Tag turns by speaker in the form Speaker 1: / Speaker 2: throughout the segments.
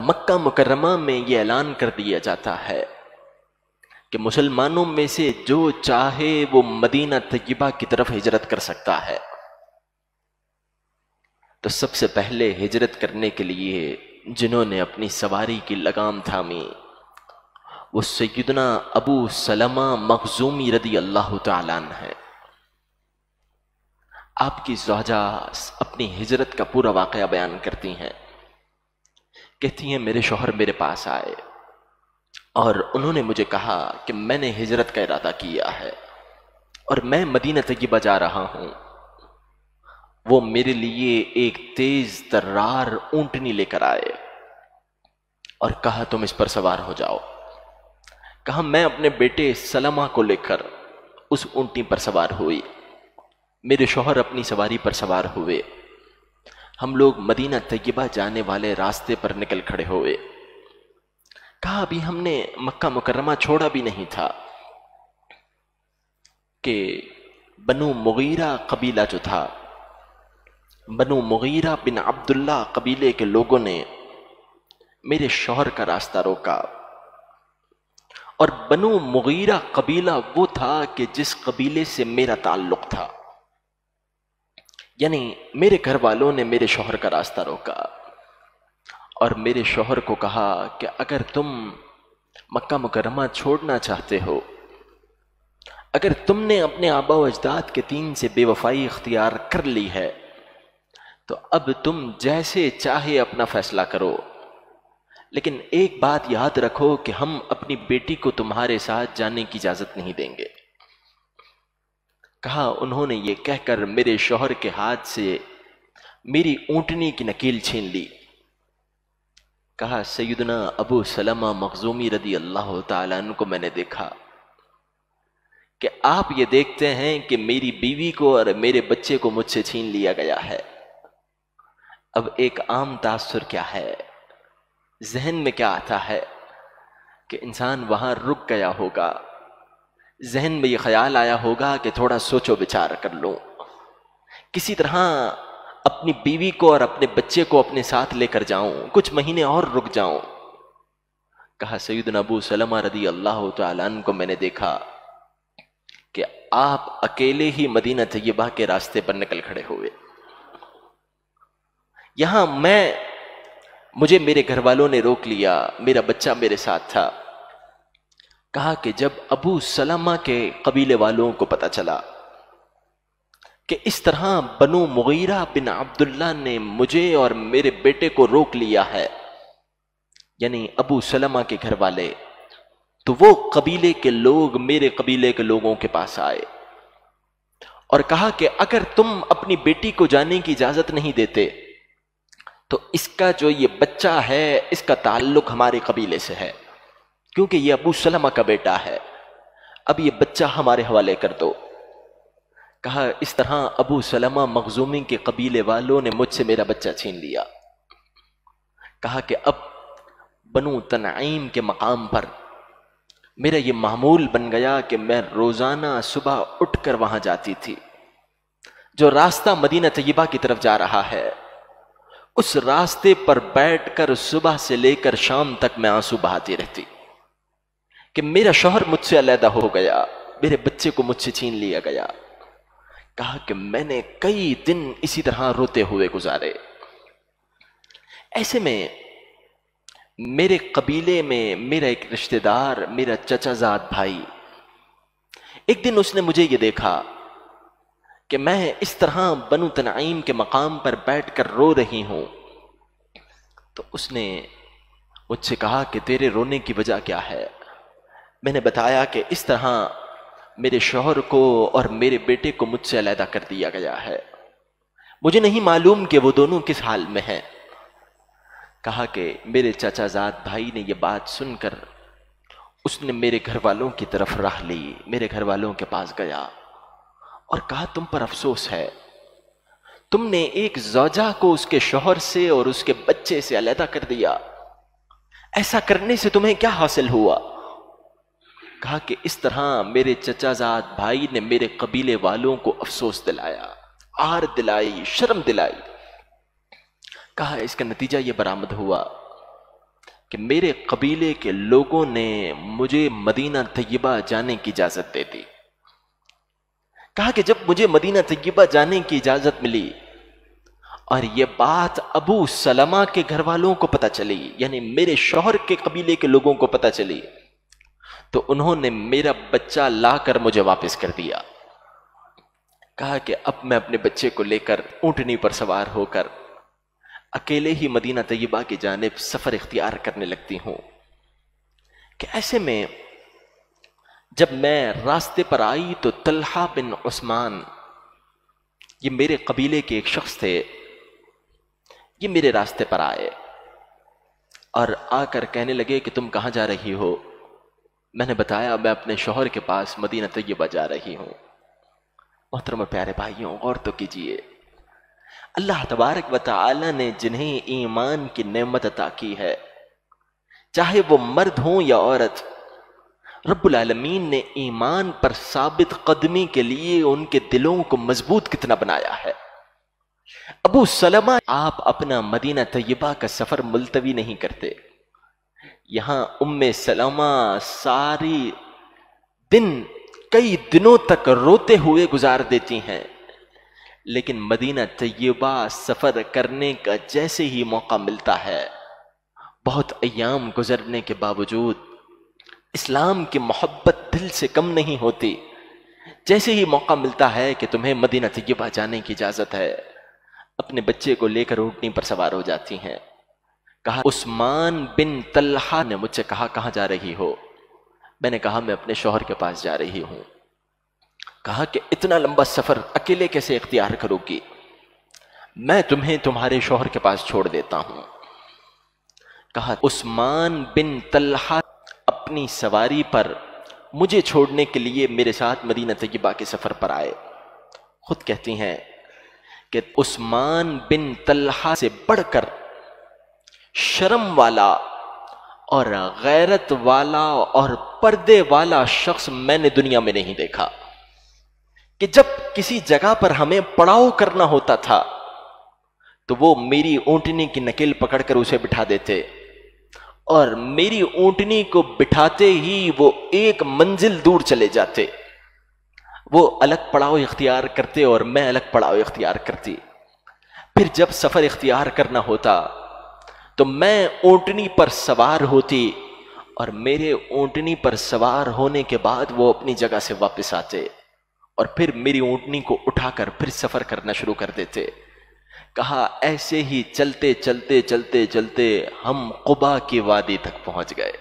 Speaker 1: مکہ مکرمہ میں یہ اعلان کر دیا جاتا ہے کہ مسلمانوں میں سے جو چاہے وہ مدینہ طیبہ کی طرف ہجرت کر سکتا ہے۔ تو سب سے پہلے ہجرت کرنے کے لیے جنہوں نے اپنی سواری کی لگام تھامی وہ سیدنا ابو سلمہ مخزومی رضی اللہ تعالیٰ عنہ ہے۔ آپ کی زوجہ اپنی ہجرت کا پورا واقعہ بیان کرتی ہیں، کہتی ہیں میرے شوہر میرے پاس آئے اور انہوں نے مجھے کہا کہ میں نے ہجرت کا ارادہ کیا ہے اور میں مدینہ طیبہ جا رہا ہوں۔ وہ میرے لیے ایک تیز ترار اونٹنی لے کر آئے اور کہا تم اس پر سوار ہو جاؤ۔ کہا میں اپنے بیٹے سلمہ کو لے کر اس اونٹنی پر سوار ہوئی، میرے شوہر اپنی سواری پر سوار ہوئے، ہم لوگ مدینہ طیبہ جانے والے راستے پر نکل کھڑے ہوئے۔ کہا ابھی ہم نے مکہ مکرمہ چھوڑا بھی نہیں تھا کہ بنو مغیرہ قبیلہ جو تھا، بنو مغیرہ بن عبداللہ قبیلے کے لوگوں نے میرے شوہر کا راستہ روکا، اور بنو مغیرہ قبیلہ وہ تھا کہ جس قبیلے سے میرا تعلق تھا، یعنی میرے گھر والوں نے میرے شوہر کا راستہ روکا اور میرے شوہر کو کہا کہ اگر تم مکہ مکرمہ چھوڑنا چاہتے ہو، اگر تم نے اپنے آبا و اجداد کے دین سے بے وفائی اختیار کر لی ہے تو اب تم جیسے چاہے اپنا فیصلہ کرو، لیکن ایک بات یاد رکھو کہ ہم اپنی بیٹی کو تمہارے ساتھ جانے کی اجازت نہیں دیں گے۔ کہا انہوں نے یہ کہہ کر میرے شوہر کے ہاتھ سے میری اونٹنی کی نکیل چھین لی۔ کہا سیدنا ابو سلمہ مخزومی رضی اللہ تعالیٰ عنہ کو میں نے دیکھا کہ آپ یہ دیکھتے ہیں کہ میری بیوی کو اور میرے بچے کو مجھ سے چھین لیا گیا ہے۔ اب ایک عام تاثر کیا ہے، ذہن میں کیا آتا ہے کہ انسان وہاں رک گیا ہوگا، ذہن میں یہ خیال آیا ہوگا کہ تھوڑا سوچو بچار کر لوں، کسی طرح اپنی بیوی کو اور اپنے بچے کو اپنے ساتھ لے کر جاؤں، کچھ مہینے اور رک جاؤں۔ کہا سیدنا ابو سلمہ رضی اللہ تعالیٰ عنہ کو میں نے دیکھا کہ آپ اکیلے ہی مدینہ طیبہ کے راستے پر نکل کھڑے ہوئے۔ یہاں مجھے میرے گھر والوں نے روک لیا، میرا بچہ میرے ساتھ تھا۔ کہا کہ جب ابو سلمہ کے قبیلے والوں کو پتہ چلا کہ اس طرح بنو مغیرہ بن عبداللہ نے مجھے اور میرے بیٹے کو روک لیا ہے، یعنی ابو سلمہ کے گھر والے، تو وہ قبیلے کے لوگ میرے قبیلے کے لوگوں کے پاس آئے اور کہا کہ اگر تم اپنی بیٹی کو جانے کی اجازت نہیں دیتے تو اس کا جو یہ بچہ ہے اس کا تعلق ہمارے قبیلے سے ہے، کیونکہ یہ ابو سلمہ کا بیٹا ہے، اب یہ بچہ ہمارے حوالے کر دو۔ کہا اس طرح ابو سلمہ مخزومی کے قبیلے والوں نے مجھ سے میرا بچہ چھین لیا۔ کہا کہ اب بنو تنعیم کے مقام پر میرا یہ معمول بن گیا کہ میں روزانہ صبح اٹھ کر وہاں جاتی تھی، جو راستہ مدینہ طیبہ کی طرف جا رہا ہے اس راستے پر بیٹھ کر صبح سے لے کر شام تک میں آنسو بہاتی رہتی کہ میرا شوہر مجھ سے علیحدہ ہو گیا، میرے بچے کو مجھ سے چھین لیا گیا۔ کہا کہ میں نے کئی دن اسی طرح روتے ہوئے گزارے۔ ایسے میں میرے قبیلے میں میرا ایک رشتہ دار، میرا چچا زاد بھائی، ایک دن اس نے مجھے یہ دیکھا کہ میں اس طرح بنو تنعیم کے مقام پر بیٹھ کر رو رہی ہوں، تو اس نے مجھ سے کہا کہ تیرے رونے کی وجہ کیا ہے؟ میں نے بتایا کہ اس طرح میرے شوہر کو اور میرے بیٹے کو مجھ سے علیحدہ کر دیا گیا ہے، مجھے نہیں معلوم کہ وہ دونوں کس حال میں ہیں۔ کہا کہ میرے چچا زاد بھائی نے یہ بات سن کر اس نے میرے گھر والوں کی طرف راہ لی، میرے گھر والوں کے پاس گیا اور کہا تم پر افسوس ہے، تم نے ایک زوجہ کو اس کے شوہر سے اور اس کے بچے سے علیحدہ کر دیا، ایسا کرنے سے تمہیں کیا حاصل ہوا؟ کہا کہ اس طرح میرے چچا زاد بھائی نے میرے قبیلے والوں کو افسوس دلایا، آر دلائی، شرم دلائی۔ کہا اس کا نتیجہ یہ برآمد ہوا کہ میرے قبیلے کے لوگوں نے مجھے مدینہ طیبہ جانے کی اجازت دے دی. کہا کہ جب مجھے مدینہ طیبہ جانے کی اجازت ملی اور یہ بات ابو سلمہ کے گھر والوں کو پتہ چلی، یعنی میرے شوہر کے قبیلے کے لوگوں کو پتہ چلی، تو انہوں نے میرا بچہ لا کر مجھے واپس کر دیا. کہا کہ اب میں اپنے بچے کو لے کر اونٹنی پر سوار ہو کر اکیلے ہی مدینہ طیبہ کی جانب سفر اختیار کرنے لگتی ہوں. کہ ایسے میں جب میں راستے پر آئی تو طلحہ بن عثمان، یہ میرے قبیلے کے ایک شخص تھے، یہ میرے راستے پر آئے اور آ کر کہنے لگے کہ تم کہاں جا رہی ہو؟ میں نے بتایا میں اپنے شوہر کے پاس مدینہ طیبہ جا رہی ہوں. محترم پیارے بھائیوں، غور تو کیجئے، اللہ تبارک و تعالی نے جنہیں ایمان کی نعمت عطا کی ہے، چاہے وہ مرد ہوں یا عورت، رب العالمین نے ایمان پر ثابت قدمی کے لیے ان کے دلوں کو مضبوط کتنا بنایا ہے. ابو سلمہ، آپ اپنا مدینہ طیبہ کا سفر ملتوی نہیں کرتے. یہاں ام سلمہ ساری دن کئی دنوں تک روتے ہوئے گزار دیتی ہیں، لیکن مدینہ طیبہ سفر کرنے کا جیسے ہی موقع ملتا ہے، بہت ایام گزرنے کے باوجود اسلام کی محبت دل سے کم نہیں ہوتی. جیسے ہی موقع ملتا ہے کہ تمہیں مدینہ طیبہ جانے کی اجازت ہے، اپنے بچے کو لے کر اونٹنی پر سوار ہو جاتی ہیں. کہا عثمان بن طلحہ نے مجھ سے کہا کہاں جا رہی ہو؟ میں نے کہا میں اپنے شوہر کے پاس جا رہی ہوں. کہا کہ اتنا لمبا سفر اکیلے کیسے اختیار کرو گی؟ میں تمہیں تمہارے شوہر کے پاس چھوڑ دیتا ہوں. کہا عثمان بن طلحہ اپنی سواری پر مجھے چھوڑنے کے لیے میرے ساتھ مدینہ طیبہ کے سفر پر آئے. خود کہتی ہیں کہ عثمان بن طلحہ سے بڑھ کر شرم والا اور غیرت والا اور پردے والا شخص میں نے دنیا میں نہیں دیکھا. کہ جب کسی جگہ پر ہمیں پڑاؤ کرنا ہوتا تھا تو وہ میری اونٹنی کی نکیل پکڑ کر اسے بٹھا دیتے، اور میری اونٹنی کو بٹھاتے ہی وہ ایک منزل دور چلے جاتے. وہ الگ پڑاؤ اختیار کرتے اور میں الگ پڑاؤ اختیار کرتی. پھر جب سفر اختیار کرنا ہوتا تو میں اونٹنی پر سوار ہوتی، اور میرے اونٹنی پر سوار ہونے کے بعد وہ اپنی جگہ سے واپس آتے اور پھر میری اونٹنی کو اٹھا کر پھر سفر کرنا شروع کر دیتے. کہا ایسے ہی چلتے چلتے چلتے چلتے ہم قبا کی وادی تک پہنچ گئے،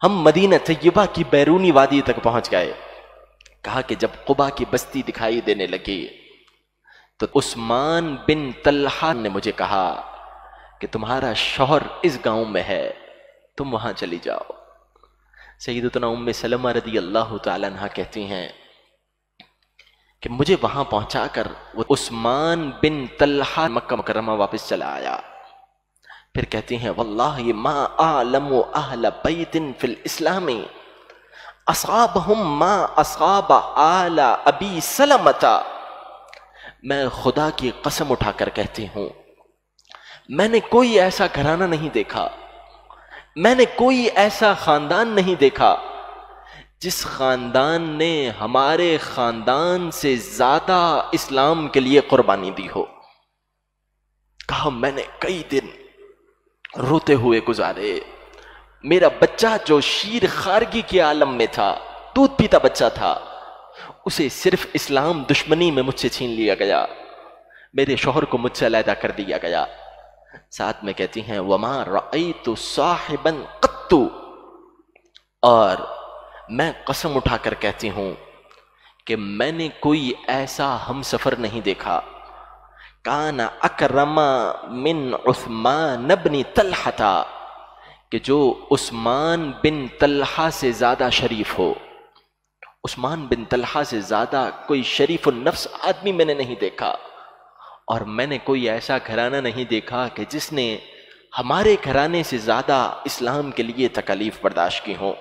Speaker 1: ہم مدینہ طیبہ کی بیرونی وادی تک پہنچ گئے. کہا کہ جب قبا کی بستی دکھائی دینے لگی تو عثمان بن طلحہ نے مجھے کہا کہ تمہارا شوہر اس گاؤں میں ہے، تم وہاں چلی جاؤ. سیدتنا ام سلمہ رضی اللہ تعالیٰ عنہ کہتی ہیں کہ مجھے وہاں پہنچا کر وہ عثمان بن طلحہ مکہ مکرمہ واپس چلا آیا. پھر کہتی ہیں واللہ ما اعلم اہل بیت فی الاسلام اصابہم ما اصاب آل ابی سلمۃ. میں خدا کی قسم اٹھا کر کہتی ہوں، میں نے کوئی ایسا گھرانہ نہیں دیکھا، میں نے کوئی ایسا خاندان نہیں دیکھا جس خاندان نے ہمارے خاندان سے زیادہ اسلام کے لیے قربانی دی ہو. کہا میں نے کئی دن روتے ہوئے گزارے. میرا بچہ جو شیر خارگی کے عالم میں تھا، دودھ پیتا بچہ تھا، اسے صرف اسلام دشمنی میں مجھ سے چھین لیا گیا، میرے شوہر کو مجھ سے علیحدہ کر دیا گیا. ساتھ میں کہتی ہیں وما رأیت صاحبا قط، اور میں قسم اٹھا کر کہتی ہوں کہ میں نے کوئی ایسا ہم سفر نہیں دیکھا کان اکرم من عثمان بن طلحہ، کہ جو عثمان بن طلحہ سے زیادہ شریف ہو. عثمان بن طلحہ سے زیادہ کوئی شریف النفس آدمی میں نے نہیں دیکھا، اور میں نے کوئی ایسا گھرانہ نہیں دیکھا کہ جس نے ہمارے گھرانے سے زیادہ اسلام کے لیے تکالیف برداشت کی ہوں.